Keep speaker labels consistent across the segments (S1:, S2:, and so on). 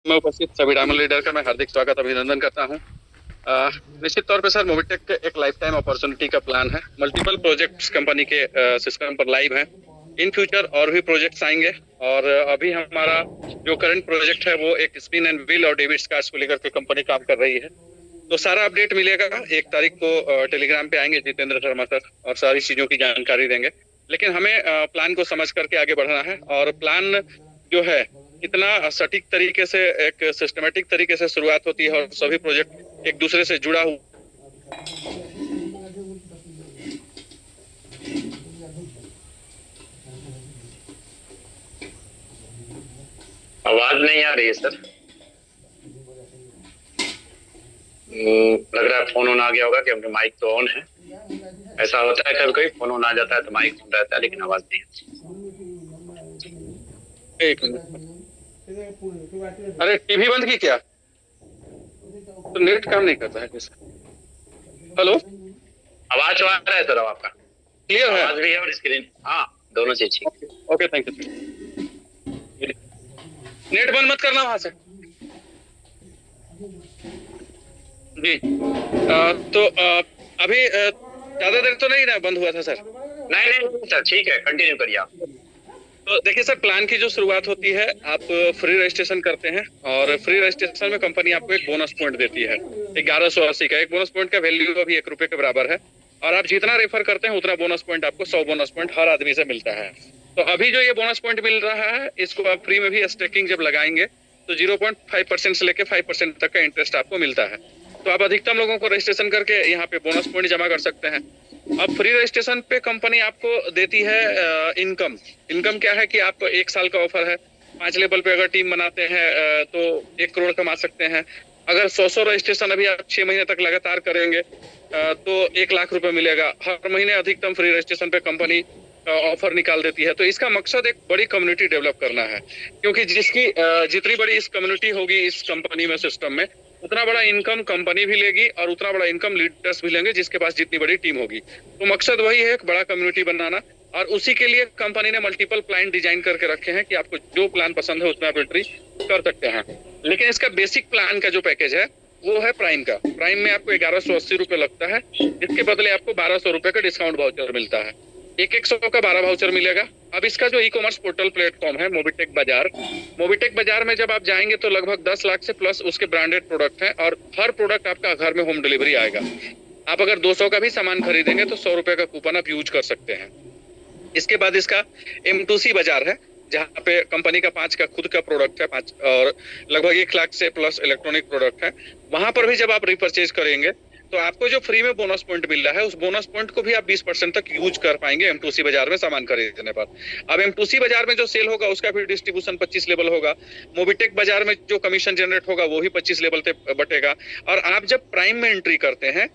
S1: में उपस्थित सभी डायमंड लीडर का मैं हार्दिक स्वागत अभिनंदन करता हूं। निश्चित तौर पे सर मोबिटेक एक लाइफ टाइम अपॉर्चुनिटी का प्लान है। मल्टीपल प्रोजेक्ट्स कंपनी के सिस्टम पर लाइव हैं। इन फ्यूचर और भी प्रोजेक्ट्स आएंगे। और अभी हमारा जो करंट प्रोजेक्ट है वो एक स्पिन एंड व्हील और डेविड कार्ड्स को लेकर के कंपनी काम कर रही है। तो सारा अपडेट मिलेगा 1 तारीख को टेलीग्राम पे आएंगे जितेंद्र शर्मा सर और सारी चीजों की जानकारी देंगे। लेकिन हमें प्लान को समझ करके आगे बढ़ना है और प्लान जो है कितना सटीक तरीके से एक सिस्टमेटिक तरीके से शुरुआत होती है और सभी प्रोजेक्ट एक दूसरे से जुड़ा हुआ।
S2: आवाज नहीं आ रही है सर। लग रहा है फोन ऑन आ गया होगा क्योंकि माइक तो ऑन है। ऐसा होता है कभी कभी फोन ऑन आ जाता है तो माइक ऑन रहता है लेकिन आवाज नहीं आती।
S1: एक मिनट। अरे टीवी बंद की क्या? तो नेट काम नहीं करता है कैसे? हेलो,
S2: आवाज आ रहा है सर आपका?
S1: क्लियर है?
S2: आवाज भी है और स्क्रीन, हाँ दोनों चीज ठीक।
S1: Okay thank you. नेट बंद मत करना वहां से जी। अभी ज्यादा देर तो नहीं ना बंद हुआ था सर?
S2: नहीं सर ठीक है, कंटिन्यू करिए आप।
S1: तो देखिए सर, प्लान की जो शुरुआत होती है आप फ्री रजिस्ट्रेशन करते हैं और फ्री रजिस्ट्रेशन में कंपनी आपको एक बोनस पॉइंट देती है 1180 का। एक बोनस पॉइंट का वैल्यू अभी 1 रुपए के बराबर है और आप जितना रेफर करते हैं उतना बोनस पॉइंट आपको 100 बोनस पॉइंट हर आदमी से मिलता है। तो अभी जो ये बोनस पॉइंट मिल रहा है इसको आप फ्री में भी स्टेकिंग जब लगाएंगे तो 0.5% से लेकर 5% तक का इंटरेस्ट आपको मिलता है। तो आप अधिकतम लोगों को रजिस्ट्रेशन करके यहाँ पे बोनस पॉइंट जमा कर सकते हैं। अब फ्री रजिस्ट्रेशन पे कंपनी आपको देती है इनकम। इनकम क्या है कि आप 1 साल का ऑफर है। 5 लेवल पे अगर टीम बनाते हैं तो 1 करोड़ कमा सकते हैं। अगर 100 रजिस्ट्रेशन अभी आप 6 महीने तक लगातार करेंगे तो 1 लाख रुपए मिलेगा हर महीने। अधिकतम फ्री रजिस्ट्रेशन पे कंपनी ऑफर निकाल देती है। तो इसका मकसद एक बड़ी कम्युनिटी डेवलप करना है, क्योंकि जितनी बड़ी इस कम्युनिटी होगी इस कंपनी में सिस्टम में, उतना बड़ा इनकम कंपनी भी लेगी और उतना बड़ा इनकम लीडर्स भी लेंगे जिसके पास जितनी बड़ी टीम होगी। तो मकसद वही है, एक बड़ा कम्युनिटी बनाना। और उसी के लिए कंपनी ने मल्टीपल प्लान डिजाइन करके रखे हैं कि आपको जो प्लान पसंद है उसमें आप एंट्री कर सकते हैं। लेकिन इसका बेसिक प्लान का जो पैकेज है वो है प्राइम का। प्राइम में आपको 1180 रुपए लगता है, जिसके बदले आपको 1200 रुपए का डिस्काउंट वाउचर मिलता है। एक 100 का 12 वाउचर मिलेगा। अब इसका जो ई कॉमर्स पोर्टल प्लेटफॉर्म है मोबिटेक बाजार, मोबिटेक बाजार में जब आप जाएंगे तो लगभग 10 लाख से प्लस उसके ब्रांडेड प्रोडक्ट हैं और हर प्रोडक्ट आपका घर में होम डिलीवरी आएगा। आप अगर 200 का भी सामान खरीदेंगे तो 100 रुपए का कूपन आप यूज कर सकते हैं। इसके बाद इसका M2C बाजार है, जहाँ पे कंपनी का 5 का खुद का प्रोडक्ट है, 5 और लगभग 1 लाख से प्लस इलेक्ट्रॉनिक प्रोडक्ट है। वहां पर भी जब आप रिपर्चेज करेंगे तो आपको जो फ्री में बोनस पॉइंट मिल रहा है उस बोनस पॉइंट को भी आप 20% तक यूज कर पाएंगे M2C बाजार में सामान खरीदने पर। अब M2C बाजार में जो सेल होगा उसका भी डिस्ट्रीब्यूशन 25 लेवल होगा। मोबिटेक बाजार में जो कमीशन जनरेट होगा वो भी 25 लेवल पे बटेगा। और आप जब प्राइम में एंट्री करते हैं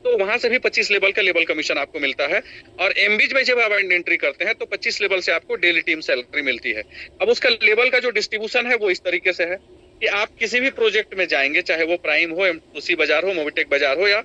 S1: तो वहां से भी 25 लेवल का लेवल कमीशन आपको मिलता है। और एमबीज में जब आप एंट्री करते हैं तो 25 लेवल से आपको डेली टीम सैलरी मिलती है। अब उसका लेवल का जो डिस्ट्रीब्यूशन है वो इस तरीके से है कि आप किसी भी प्रोजेक्ट में जाएंगे, चाहे वो प्राइम हो, M2C बाजार हो, मोबिटेक बाजार हो या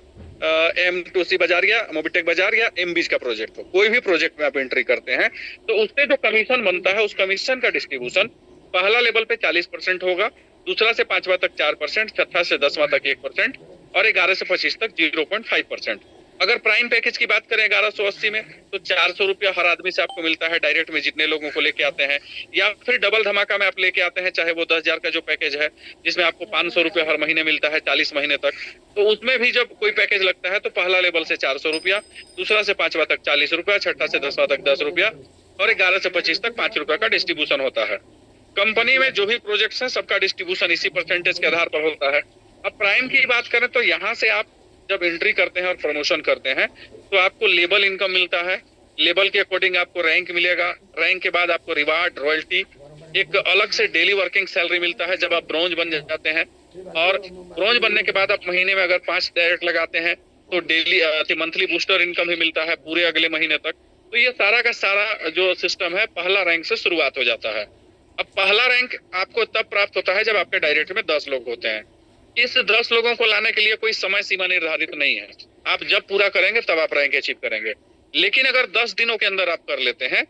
S1: M2C बाजार या मोबिटेक बाजार या एमबीज का प्रोजेक्ट हो, कोई भी प्रोजेक्ट में आप एंट्री करते हैं तो उससे जो कमीशन बनता है उस कमीशन का डिस्ट्रीब्यूशन पहला लेवल पे 40% होगा, दूसरा से 5वां तक 4%, छठा से 10वां तक 1% और 11 से 25 तक 0.5%। अगर प्राइम पैकेज की बात करें 1180 में तो 400 रुपया हर आदमी से आपको मिलता है डायरेक्ट में जितने लोगों को लेके आते हैं, या फिर डबल धमाका में आप लेके आते हैं, चाहे वो 10,000 का जो पैकेज है जिसमें आपको 500 रुपया हर महीने मिलता है 40 महीने तक। तो उसमें भी जब कोई पैकेज लगता है तो पहला लेवल से 400 रुपया, दूसरा से 5वां तक 40 रुपया, छठा से 10वां तक 10 रुपया और 11 से 25 तक 5 रुपया का डिस्ट्रीब्यूशन होता है। कंपनी में जो भी प्रोजेक्ट्स हैं सबका डिस्ट्रीब्यूशन इसी परसेंटेज के आधार पर होता है। अब प्राइम की बात करें तो यहाँ से आप जब एंट्री करते हैं और प्रमोशन करते हैं तो आपको लेबल इनकम मिलता है। लेबल के अकॉर्डिंग आपको रैंक मिलेगा। रैंक के बाद आपको रिवार्ड, रॉयल्टी, एक अलग से डेली वर्किंग सैलरी मिलता है जब आप ब्रॉन्ज बन जाते हैं। और ब्रॉन्ज बनने के बाद आप महीने में अगर 5 डायरेक्ट लगाते हैं तो डेली मंथली बूस्टर इनकम भी मिलता है पूरे अगले महीने तक। तो ये सारा का सारा जो सिस्टम है पहला रैंक से शुरुआत हो जाता है। अब पहला रैंक आपको तब प्राप्त होता है जब आपके डायरेक्ट में 10 लोग होते हैं। इस 10 लोगों को लाने के लिए कोई समय सीमा निर्धारित नहीं है। आप जब पूरा करेंगे तब आप रैंक अचीव करेंगे। लेकिन अगर 10 दिनों के अंदर आप कर लेते हैं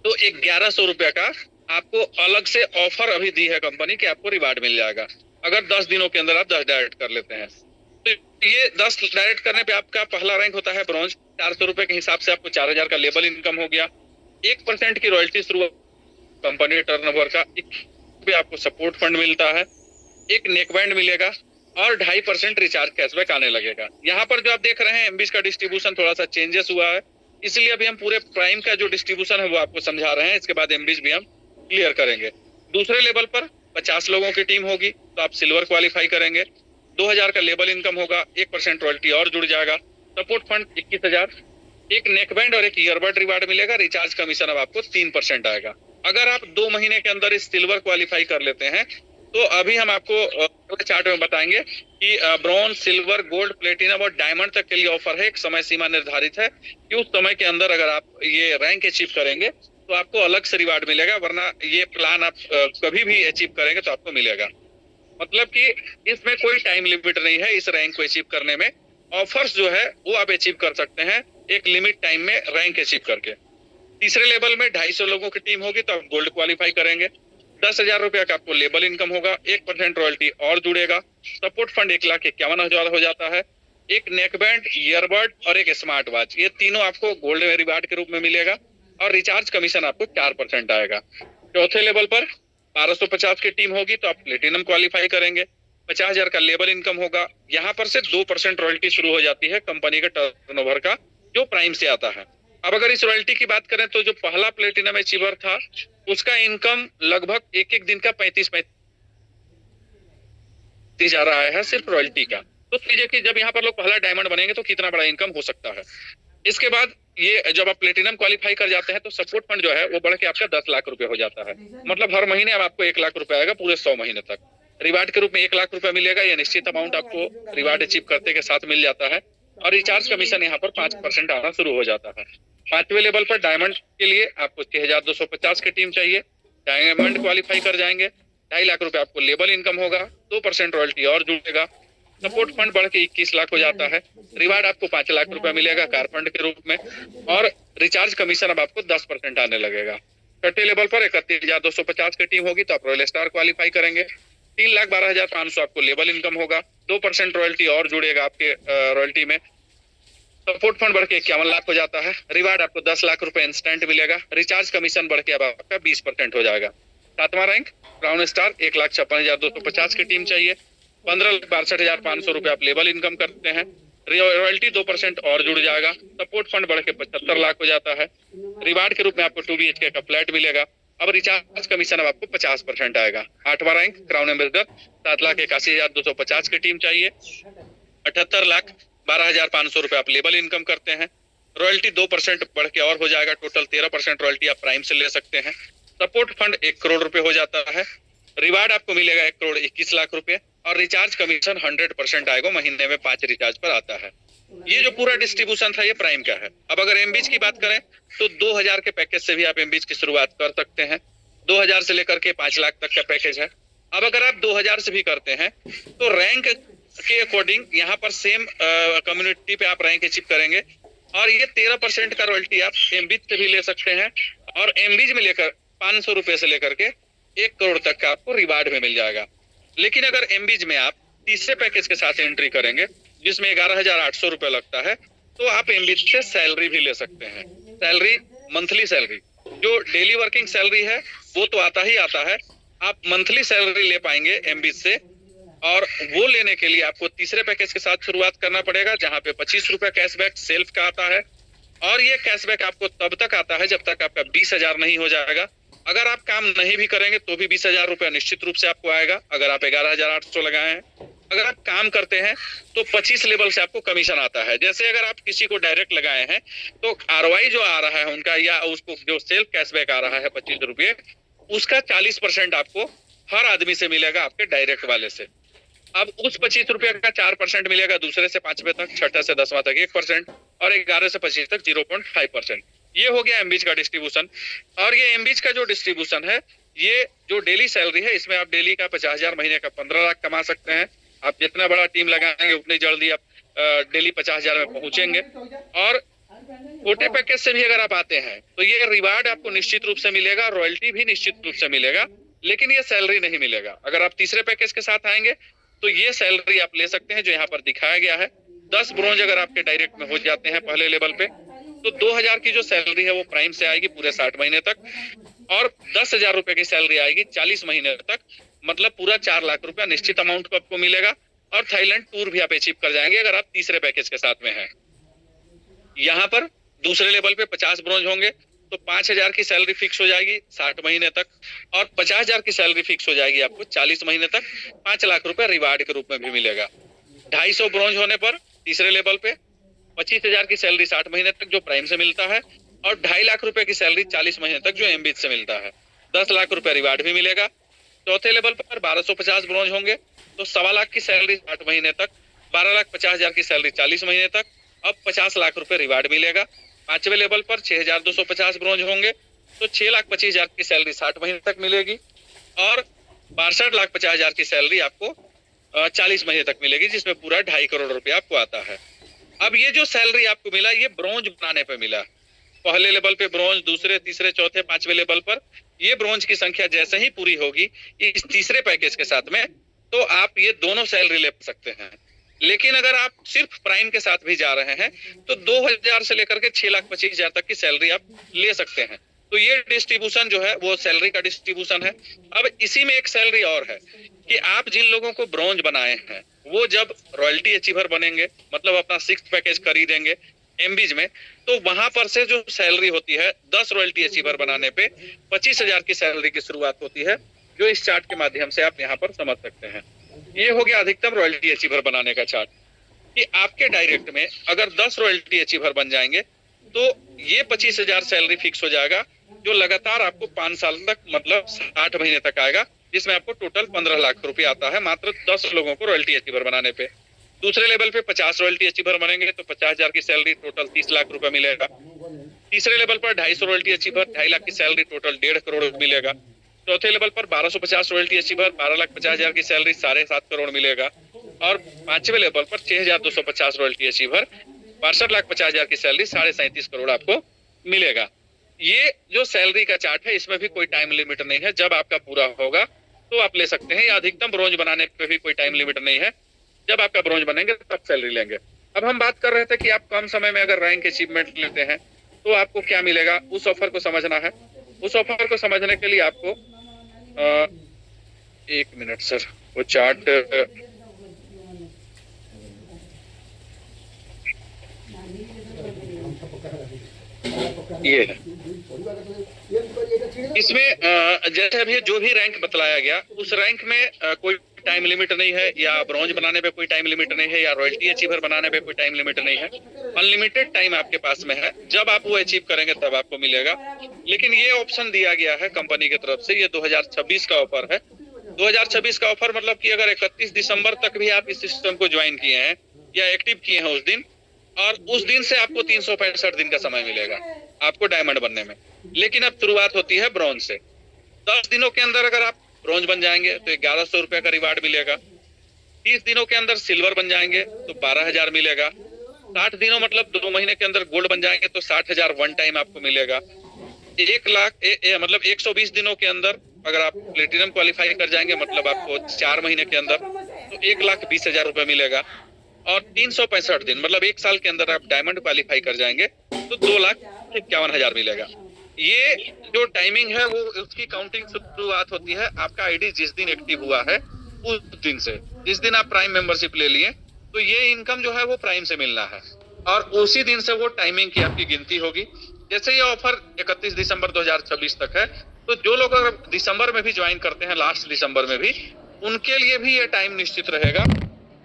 S1: तो 1100 रुपया का आपको अलग से ऑफर अभी दी है कंपनी कि आपको रिवार्ड मिल जाएगा अगर 10 दिनों के अंदर आप 10 डायरेक्ट कर लेते हैं। तो ये 10 डायरेक्ट करने पे आपका पहला रैंक होता है ब्रॉन्ज। 400 रुपए के हिसाब से आपको 4000 का लेबल इनकम हो गया। 1% की रॉयल्टी शुरू कंपनी टर्नओवर का। पे आपको सपोर्ट फंड मिलता है, एक नेकबैंड मिलेगा और 2.5% रिचार्ज कैशबैक आने लगेगा। यहाँ पर जो आप देख रहे हैं एमबीज का डिस्ट्रीब्यूशन थोड़ा सा चेंजेस हुआ है, इसलिए अभी हम पूरे प्राइम का जो डिस्ट्रीब्यूशन है वो आपको समझा रहे हैं। इसके बाद एमबीज भी हम क्लियर करेंगे। दूसरे लेवल पर 50 लोगों की टीम होगी तो आप सिल्वर क्वालिफाई करेंगे। 2000 का लेबल इनकम होगा, 1% रॉयल्टी और जुड़ जाएगा। सपोर्ट फंड 21,000, एक नेकबैंड और एक ईयरबड रिवार्ड मिलेगा। रिचार्ज कमीशन अब आपको 3% आएगा। अगर आप 2 महीने के अंदर इस सिल्वर क्वालिफाई कर लेते हैं तो अभी हम आपको चार्ट में बताएंगे कि ब्रॉन्ज, सिल्वर, गोल्ड, प्लेटिनम और डायमंड तक के लिए ऑफर है। एक समय सीमा निर्धारित है कि उस समय के अंदर अगर आप ये रैंक अचीव करेंगे तो आपको अलग से रिवार्ड मिलेगा, वरना ये प्लान आप कभी भी अचीव करेंगे तो आपको मिलेगा। मतलब कि इसमें कोई टाइम लिमिट नहीं है। इस रैंक को अचीव करने में ऑफर्स जो है वो आप अचीव कर सकते हैं एक लिमिट टाइम में रैंक अचीव करके। तीसरे लेवल में 250 लोगों की टीम होगी तो आप गोल्ड क्वालिफाई करेंगे। 10,000 रुपया का आपको लेबल इनकम होगा, 1% रॉयल्टी और जुड़ेगा। सपोर्ट फंड 1,51,000 हो जाता है। एक नेकबैंड, ईयरबड और एक स्मार्ट वॉच, ये तीनों आपको गोल्ड में रिवार्ड के रूप में मिलेगा और रिचार्ज कमीशन आपको 4% आएगा। चौथे लेवल पर 1250 की टीम होगी तो आप प्लेटिनम क्वालिफाई करेंगे। 50,000 का लेबल इनकम होगा। यहाँ पर से 2% रॉयल्टी शुरू हो जाती है कंपनी के टर्नओवर का, जो प्राइम से आता है। अब अगर इस रॉयल्टी की बात करें तो जो पहला प्लेटिनम अचीवर था उसका इनकम लगभग एक दिन का 35 जा रहा है सिर्फ रॉयल्टी का। तो समझिए कि जब यहाँ पर लोग पहला डायमंड बनेंगे तो कितना बड़ा इनकम हो सकता है। इसके बाद ये जब आप प्लेटिनम क्वालिफाई कर जाते हैं तो सपोर्ट फंड जो है वो बढ़ के आपका 10 लाख रुपए हो जाता है। मतलब हर महीने अब आपको 1 लाख रुपए आएगा पूरे 100 महीने तक। रिवार्ड के रूप में 1 लाख रुपए मिलेगा। यह निश्चित अमाउंट आपको रिवार्ड अचीव करते के साथ मिल जाता है और रिचार्ज कमीशन यहाँ पर 5% आना शुरू हो जाता है। 5वें लेवल पर डायमंड के लिए आपको 6,250 की टीम चाहिए। डायमंड क्वालिफाई कर जाएंगे, 2.5 लाख रुपए आपको लेबल इनकम होगा, 2% रॉयल्टी और जुड़ेगा। सपोर्ट फंड बढ़ के 21 लाख हो जाता है। रिवार्ड आपको 5 लाख रुपए मिलेगा कार फंड के रूप में और रिचार्ज कमीशन अब आपको 10% आने लगेगा। छठे लेवल पर 31,250 की टीम होगी तो आप रॉयल स्टार क्वालिफाई करेंगे। 3,12,500 आपको लेबल इनकम होगा, 2% रॉयल्टी और जुड़ेगा आपके रॉयल्टी में। सपोर्ट फंड बढ़ के 51 लाख हो जाता है। रिवार्ड आपको 10 लाख रुपए इंस्टेंट मिलेगा। रिचार्ज कमीशन बढ़ के अब आपका 20% हो जाएगा। 7वां रैंक ब्राउन स्टार 1,56,250 की टीम चाहिए। 15,62,500 रुपए आप लेबल इनकम करते हैं। रॉयल्टी 2% और जुड़ जाएगा। सपोर्ट फंड बढ़ के 75 लाख हो जाता है। रिवार्ड के रूप में आपको 2 BHK का फ्लैट मिलेगा। अब रिचार्ज कमीशन अब आपको 50% आएगा। 8वां रैंक क्राउन एम्बेसडर 7,81,250 की टीम चाहिए। 78,12,500 रुपए आप लेबल इनकम करते हैं। रॉयल्टी 2% बढ़ के और हो जाएगा। टोटल 13% रॉयल्टी आप प्राइम से ले सकते हैं। सपोर्ट फंड 1 करोड़ रुपए हो जाता है। रिवार्ड आपको मिलेगा 1,21,00,000 रुपए और रिचार्ज कमीशन 100% आएगा। महीने में 5 रिचार्ज पर आता है। ये जो पूरा डिस्ट्रीब्यूशन था ये प्राइम का है। अब अगर एमबीज की बात करें तो 2,000 के पैकेज से भी आप एमबीज की शुरुआत कर सकते हैं। 2,000 से लेकर के 5 लाख तक का पैकेज है। अब अगर आप 2,000 से भी करते हैं तो रैंक के अकॉर्डिंग यहाँ पर सेम कम्युनिटी पे आप रैंक अचीव करेंगे और ये 13% का रॉयल्टी आप एमबीज से भी ले सकते हैं और एमबीज में लेकर 500 रुपए से लेकर के 1 करोड़ तक का आपको रिवार्ड में मिल जाएगा। लेकिन अगर एमबीज में आप तीसरे पैकेज के साथ एंट्री करेंगे जिसमें 11,800 रुपए लगता है तो आप एमबीज से सैलरी भी ले सकते हैं। सैलरी मंथली सैलरी, जो डेली वर्किंग सैलरी है वो तो आता ही आता है। आप मंथली सैलरी ले पाएंगे एमबीज से और वो लेने के लिए आपको तीसरे पैकेज के साथ शुरुआत करना पड़ेगा जहां पे 25 रुपए कैशबैक सेल्फ का आता है और ये कैशबैक आपको तब तक आता है जब तक आपका 20,000 नहीं हो जाएगा। अगर आप काम नहीं भी करेंगे तो भी 20,000 रुपया निश्चित रूप से आपको आएगा अगर आप 11,800 लगाए हैं। अगर आप काम करते हैं तो 25 लेवल से आपको कमीशन आता है। जैसे अगर आप किसी को डायरेक्ट लगाए हैं तो आरओआई जो आ रहा है उनका या उसको जो सेल्फ कैशबैक आ रहा है 25 रुपये, उसका 40% आपको हर आदमी से मिलेगा आपके डायरेक्ट वाले से। अब उस 25 रुपये का 4% मिलेगा दूसरे से 5वें तक, छठे से 10वां तक 1% और 11 से 25 तक 0.5%। ये हो गया एमबीज का डिस्ट्रीब्यूशन। और ये एमबीज का जो डिस्ट्रीब्यूशन है ये जो डेली सैलरी है इसमें आप डेली का 50,000, महीने का 15 लाख कमा सकते हैं। आप जितना बड़ा टीम लगाएंगे उतनी जल्दी आप डेली 50,000 में पहुंचेंगे। और छोटे पैकेज से भी अगर आप आते हैं तो ये रिवार्ड आपको निश्चित रूप से मिलेगा, रॉयल्टी भी निश्चित रूप से मिलेगा, लेकिन ये सैलरी नहीं मिलेगा। अगर आप तीसरे पैकेज के साथ आएंगे तो ये सैलरी आप ले सकते हैं जो यहाँ पर दिखाया गया है। 10 ब्रोंज अगर आपके डायरेक्ट में हो जाते हैं पहले लेवल पे तो 2000 की जो सैलरी है वो प्राइम से आएगी पूरे 60 महीने तक, और 10,000 रुपए की सैलरी आएगी 40 महीने तक, मतलब पूरा 4 लाख रुपया निश्चित अमाउंट को आपको मिलेगा। और थाईलैंड टूर भी आप अचीव कर जाएंगे अगर आप तीसरे पैकेज के साथ में हैं। यहाँ पर दूसरे लेवल पे 50 ब्रोंज होंगे तो 5,000 की सैलरी फिक्स हो जाएगी 60 महीने तक, और 50,000 की सैलरी फिक्स हो जाएगी आपको 40 महीने तक। 5 लाख रुपए रिवार्ड के रूप में भी मिलेगा। 250 ब्रोंज होने पर तीसरे लेवल पे 25,000 की सैलरी 60 महीने तक जो प्राइम से मिलता है, और 2.5 लाख रुपए की सैलरी 40 महीने तक जो एमबीच से मिलता है। 10 लाख रुपए रिवार्ड भी मिलेगा। चौथे लेवल पर 1250 ब्रोंज होंगे तो 1.25 लाख की सैलरी 60 महीने तक, 12,50,000 की सैलरी 40 महीने तक, अब 50 लाख रुपए रिवार्ड मिलेगा। पांचवें लेवल पर 6,250 ब्रोंज होंगे तो 6,25,000 की सैलरी 60 महीने तक मिलेगी, और 62,50,000 की सैलरी आपको 40 महीने तक मिलेगी, जिसमें पूरा 2.5 करोड़ रुपया आपको आता है। अब ये जो सैलरी आपको मिला ये ब्रोंज बनाने पे मिला। पहले लेवल पे ब्रोंज, दूसरे, तीसरे, चौथे, पांचवें लेवल पर ये ब्रोंज की संख्या जैसे ही पूरी होगी इस तीसरे पैकेज के साथ में, तो आप ये दोनों सैलरी ले सकते हैं। लेकिन अगर आप सिर्फ प्राइम के साथ भी जा रहे हैं तो 2,000 से लेकर के 6,25,000 तक की सैलरी आप ले सकते हैं। तो ये डिस्ट्रीब्यूशन जो है वो सैलरी का डिस्ट्रीब्यूशन है। अब इसी में एक सैलरी और है कि आप जिन लोगों को ब्रोंज बनाए हैं वो जब रॉयल्टी अचीवर बनेंगे, मतलब अपना 6th पैकेज खरीदेंगे एमबीज में, तो वहां पर से जो सैलरी होती है 10 रॉयल्टी अचीवर बनाने पे 25,000 की सैलरी की शुरुआत होती है, जो इस चार्ट के माध्यम से आप यहाँ पर समझ सकते हैं। ये हो गया अधिकतम रॉयल्टी अचीवर बनाने का चार्ट, कि आपके डायरेक्ट में अगर 10 रॉयल्टी अचीवर बन जाएंगे तो ये 25,000 सैलरी फिक्स हो जाएगा, जो लगातार आपको 5 साल तक मतलब 60 महीने तक आएगा, जिसमें आपको टोटल 15 लाख रुपया आता है मात्र 10 लोगों को रॉयल्टी अचीवर बनाने पे। दूसरे लेवल पे 50 रॉयल्टी अचीवर बनेंगे तो 50,000 की सैलरी टोटल 30 लाख रुपया मिलेगा। तीसरे लेवल पर 250 रॉयल्टी अचीवर 2.5 लाख की सैलरी टोटल 1.5 करोड़ मिलेगा। चौथे लेवल पर 1250 रॉयल्टी अचीवर 12,50,000 की सैलरी 7.5 करोड़ मिलेगा, और पांचवें लेवल पर 6,250 रॉयल्टी अचीवर 62,50,000 की सैलरी 37.5 करोड़ आपको मिलेगा। ये जो सैलरी का चार्ट है इसमें भी कोई टाइम लिमिट नहीं है, जब आपका पूरा होगा तो आप ले सकते हैं। या अधिकतम ब्रोंज बनाने पे भी कोई टाइम लिमिट नहीं है, जब आपका ब्रोंज बनेंगे तब सैलरी लेंगे। अब हम बात कर रहे थे कि आप कम समय में अगर रैंक अचीवमेंट लेते हैं तो आपको क्या मिलेगा, उस ऑफर को समझना है। उस ऑफर को समझने के लिए आपको 1 मिनट सर, वो चार्ट ये है। इसमें जैसे अभी जो भी रैंक बतलाया गया उस रैंक में कोई टाइम लिमिट नहीं है, या ब्रॉन्ज बनाने पे कोई टाइम लिमिट नहीं है, या रॉयल्टी अचीवर बनाने पे कोई टाइम लिमिट नहीं है। अनलिमिटेड टाइम आपके पास में है, जब आप वो अचीव करेंगे तब आपको मिलेगा। लेकिन ये ऑप्शन दिया गया है कंपनी की तरफ से, ये 2026 का ऑफर है। 2026 का ऑफर मतलब कि अगर 31 दिसंबर तक भी आप इस सिस्टम को ज्वाइन किए हैं या एक्टिव किए हैं उस दिन, और उस दिन से आपको 365 दिन का समय मिलेगा आपको डायमंड बनने में। लेकिन अब शुरुआत होती है ब्रॉन्ज से। 10 दिनों के अंदर अगर आप ब्रॉन्ज बन जाएंगे तो 1100 रुपए का रिवार्ड मिलेगा। 30 दिनों के अंदर सिल्वर बन जाएंगे तो 12,000 मिलेगा। 60 दिनों मतलब 2 महीने के अंदर गोल्ड बन जाएंगे तो 60,000 वन टाइम आपको मिलेगा। 1 लाख मतलब 120 दिनों के अंदर अगर आप प्लेटिनम क्वालिफाई कर जाएंगे, मतलब आपको 4 महीने के अंदर, तो 1,20,000 रुपए मिलेगा। और 365 दिन मतलब 1 साल के अंदर आप डायमंड क्वालिफाई कर जाएंगे तो 2,51,000 मिलेगा। ये जो टाइमिंग है वो उसकी काउंटिंग शुरुआत होती है आपका आईडी जिस दिन एक्टिव हुआ है उस दिन से। जिस दिन आप प्राइम मेंबरशिप ले लिए तो ये इनकम जो है वो प्राइम से मिलना है, और उसी दिन से वो टाइमिंग की आपकी गिनती होगी। जैसे ये ऑफर 31 दिसंबर 2026 तक है, तो जो लोग अगर दिसंबर में भी ज्वाइन करते हैं, लास्ट दिसंबर में भी, उनके लिए भी ये टाइम निश्चित रहेगा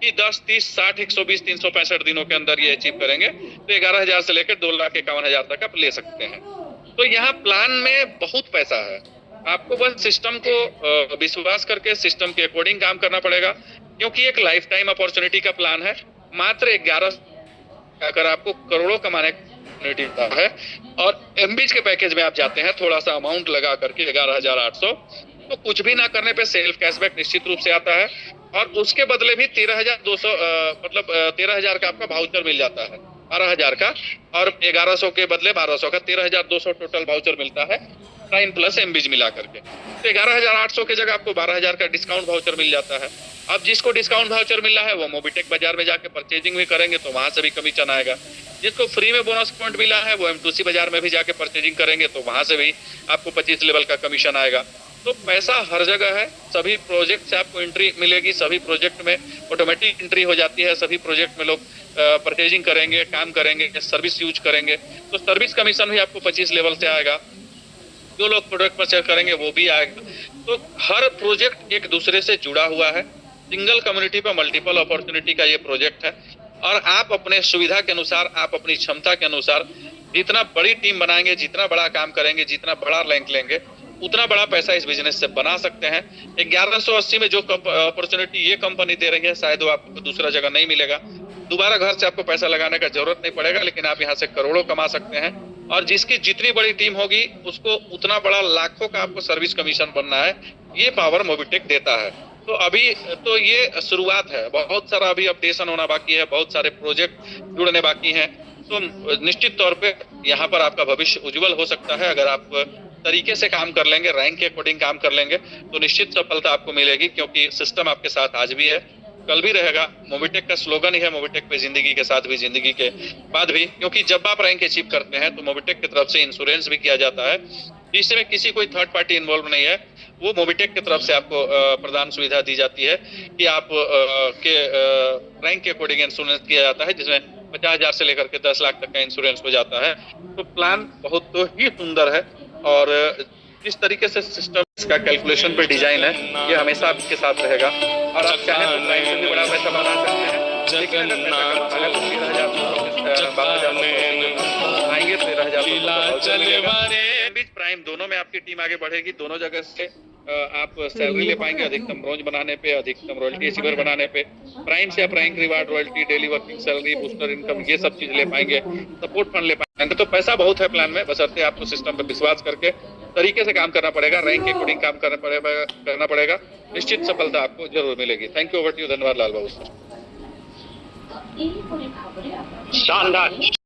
S1: कि 10, 30, 60, 120, 365 दिनों के अंदर ये अचीव करेंगे तो 11,000 से लेकर 2,51,000 तक आप ले सकते हैं। तो यहाँ प्लान में बहुत पैसा है, आपको बस सिस्टम को विश्वास करके सिस्टम के अकॉर्डिंग काम करना पड़ेगा, क्योंकि एक लाइफ टाइम अपॉर्चुनिटी का प्लान है। मात्र 11 अगर आपको करोड़ों कमाने का है, और एमबीज के पैकेज में आप जाते हैं थोड़ा सा अमाउंट लगा करके 11,800, तो कुछ भी ना करने पे सेल्फ कैशबैक निश्चित रूप से आता है, और उसके बदले भी 13,200 मतलब 13,000 का आपका वाउचर मिल जाता है। 12,000 का, और 1100 के बदले 1200 का 13,200 टोटल वाउचर मिलता है प्राइम प्लस एमबीज मिला करके। तो 11,800 की जगह आपको 12,000 का डिस्काउंट वाउचर मिल जाता है। अब जिसको डिस्काउंट वाउचर मिल रहा है वो मोबिटेक बाजार में जाके परचेजिंग भी करेंगे तो वहां से भी कमीशन आएगा। जिसको फ्री में बोनस पॉइंट मिला है वो M2C बाजार में भी जाके परचेजिंग करेंगे तो वहां से भी आपको 25 लेवल का कमीशन आएगा। तो पैसा हर जगह है, सभी प्रोजेक्ट से आपको एंट्री मिलेगी, सभी प्रोजेक्ट में ऑटोमेटिक एंट्री हो जाती है, सभी प्रोजेक्ट में लोग परचेजिंग करेंगे, काम करेंगे, सर्विस यूज करेंगे तो सर्विस कमीशन भी आपको 25 लेवल से आएगा। जो लोग प्रोडक्ट परचेज करेंगे वो भी आएगा। तो हर प्रोजेक्ट एक दूसरे से जुड़ा हुआ है। सिंगल कम्युनिटी पर मल्टीपल अपॉर्चुनिटी का ये प्रोजेक्ट है और आप अपने सुविधा के अनुसार, आप अपनी क्षमता के अनुसार जितना बड़ी टीम बनाएंगे, जितना बड़ा काम करेंगे, जितना बड़ा रैंक लेंगे, उतना बड़ा पैसा इस बिजनेस से बना सकते हैं। 1180 में जो अपॉर्चुनिटी ये कंपनी दे रही है शायद वो आपको दूसरा जगह नहीं मिलेगा। दोबारा घर से आपको पैसा लगाने का जरूरत नहीं पड़ेगा, लेकिन आप यहाँ से करोड़ों कमा सकते हैं और जिसकी जितनी बड़ी टीम होगी उसको उतना बड़ा लाखों का आपको सर्विस कमीशन बनना है। ये पावर मोबिटेक देता है। तो अभी तो ये शुरुआत है, बहुत सारा अभी अपडेशन होना बाकी है, बहुत सारे प्रोजेक्ट जुड़ने बाकी हैं। तो निश्चित तौर पे यहाँ पर आपका भविष्य उज्जवल हो सकता है। अगर आप तरीके से काम कर लेंगे, रैंक के अकॉर्डिंग काम कर लेंगे तो निश्चित सफलता आपको मिलेगी, क्योंकि सिस्टम आपके साथ आज भी है, कल भी रहेगा। मोबिटेक का स्लोगन ही है, मोबिटेक पे जिंदगी के साथ भी, जिंदगी के बाद भी। क्योंकि जब आप रैंक अचीव करते हैं तो मोबिटेक की तरफ से इंश्योरेंस भी किया जाता है, जिसमें किसी कोई थर्ड पार्टी इन्वॉल्व नहीं है। वो मोबिटेक की तरफ से आपको प्रदान सुविधा दी जाती है कि आप के रैंक के अकॉर्डिंग इंश्योरेंस किया जाता है, जिसमें 50,000 से लेकर के 10 लाख तक का इंश्योरेंस हो जाता है। तो प्लान बहुत ही सुंदर है और जिस तरीके से सिस्टम इसका कैलकुलेशन पे डिजाइन है ये हमेशा आपके साथ रहेगा और आप चाहें तो प्राइस से भी बड़ा पैसा बना सकते हैं। लेकिन अगर पैसा कमाना है तो 13,000 आएंगे, 13,000 बीच प्राइम दोनों में आपकी टीम आगे बढ़ेगी। दोनों जगह से आप सैलरी ले पाएंगे, अधिकतम ब्रोंज बनाने पे, अधिकतम रॉयल्टी अचीवर बनाने पे। प्राइम से आप rank, reward, royalty, daily working salary, booster income, ये सब चीज ले पाएंगे, सपोर्ट फंड ले पाएंगे। तो पैसा बहुत है प्लान में, बशर्ते आपको सिस्टम पे विश्वास करके तरीके से काम करना पड़ेगा, रैंक के अकॉर्डिंग काम करना पड़ेगा। निश्चित सफलता आपको जरूर मिलेगी। Thank you, over to you. धन्यवाद लाल बाबू।
S2: शानदार।